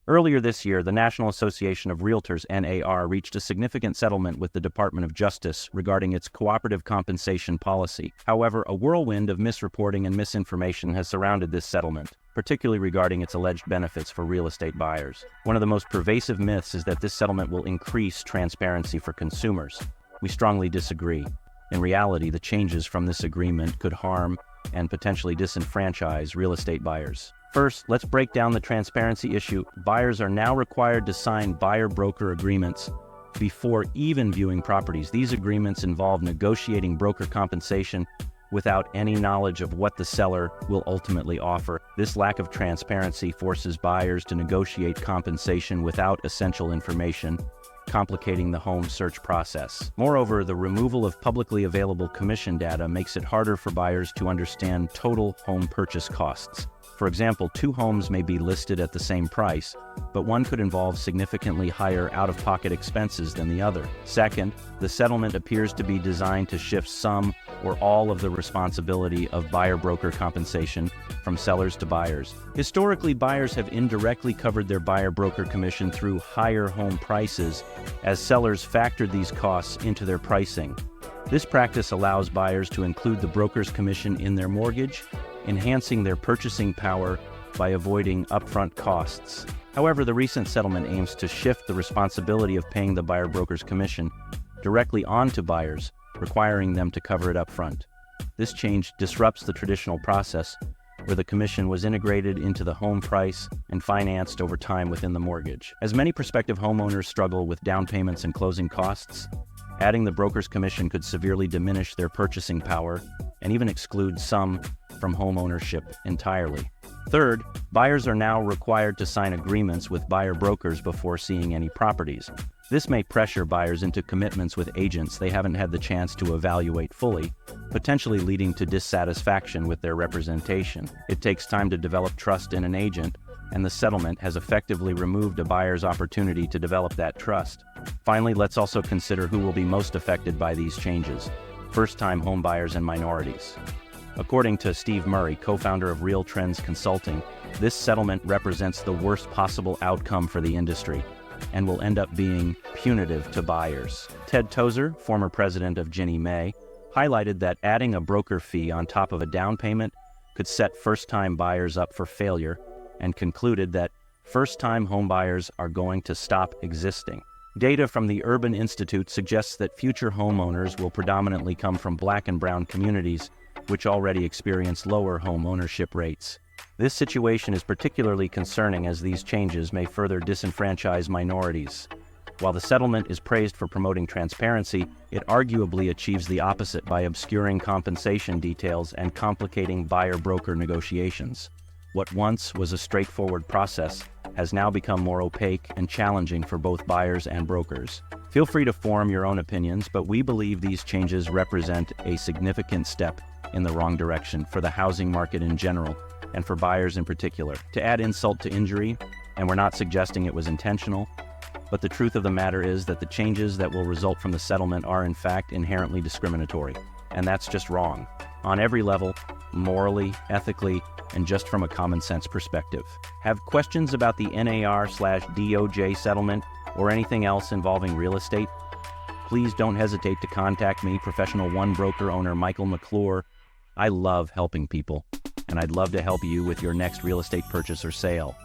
Earlier this year, the National Association of Realtors, NAR, reached a significant settlement with the Department of Justice regarding its cooperative compensation policy. However, a whirlwind of misreporting and misinformation has surrounded this settlement, particularly regarding its alleged benefits for real estate buyers. One of the most pervasive myths is that this settlement will increase transparency for consumers. We strongly disagree. In reality, the changes from this agreement could harm and potentially disenfranchise real estate buyers. First, let's break down the transparency issue. Buyers are now required to sign buyer-broker agreements before even viewing properties. These agreements involve negotiating broker compensation without any knowledge of what the seller will ultimately offer. This lack of transparency forces buyers to negotiate compensation without essential information, complicating the home search process. Moreover, the removal of publicly available commission data makes it harder for buyers to understand total home purchase costs. For example, two homes may be listed at the same price, but one could involve significantly higher out-of-pocket expenses than the other. Second, the settlement appears to be designed to shift some or all of the responsibility of buyer-broker compensation from sellers to buyers. Historically, buyers have indirectly covered their buyer-broker commission through higher home prices, as sellers factored these costs into their pricing. This practice allows buyers to include the broker's commission in their mortgage, enhancing their purchasing power by avoiding upfront costs. However, the recent settlement aims to shift the responsibility of paying the buyer-broker's commission directly onto buyers, requiring them to cover it upfront. This change disrupts the traditional process, where the commission was integrated into the home price and financed over time within the mortgage. As many prospective homeowners struggle with down payments and closing costs, adding the broker's commission could severely diminish their purchasing power and even exclude some from homeownership entirely. Third, buyers are now required to sign agreements with buyer brokers before seeing any properties. This may pressure buyers into commitments with agents they haven't had the chance to evaluate fully, potentially leading to dissatisfaction with their representation. It takes time to develop trust in an agent, and the settlement has effectively removed a buyer's opportunity to develop that trust. Finally, let's also consider who will be most affected by these changes: first-time homebuyers and minorities. According to Steve Murray, co-founder of Real Trends Consulting, this settlement represents the worst possible outcome for the industry and will end up being punitive to buyers. Ted Tozer, former president of Ginnie Mae, highlighted that adding a broker fee on top of a down payment could set first-time buyers up for failure, and concluded that first-time homebuyers are going to stop existing. Data from the Urban Institute suggests that future homeowners will predominantly come from Black and brown communities, which already experience lower home ownership rates. This situation is particularly concerning as these changes may further disenfranchise minorities. While the settlement is praised for promoting transparency, it arguably achieves the opposite by obscuring compensation details and complicating buyer-broker negotiations. What once was a straightforward process has now become more opaque and challenging for both buyers and brokers. Feel free to form your own opinions, but we believe these changes represent a significant step in the wrong direction for the housing market in general and for buyers in particular. To add insult to injury, and we're not suggesting it was intentional, but the truth of the matter is that the changes that will result from the settlement are in fact inherently discriminatory, and that's just wrong on every level, morally, ethically, and just from a common sense perspective. Have questions about the NAR/DOJ settlement or anything else involving real estate? Please don't hesitate to contact me, Professional One Broker owner Michael McClure. I love helping people, and I'd love to help you with your next real estate purchase or sale.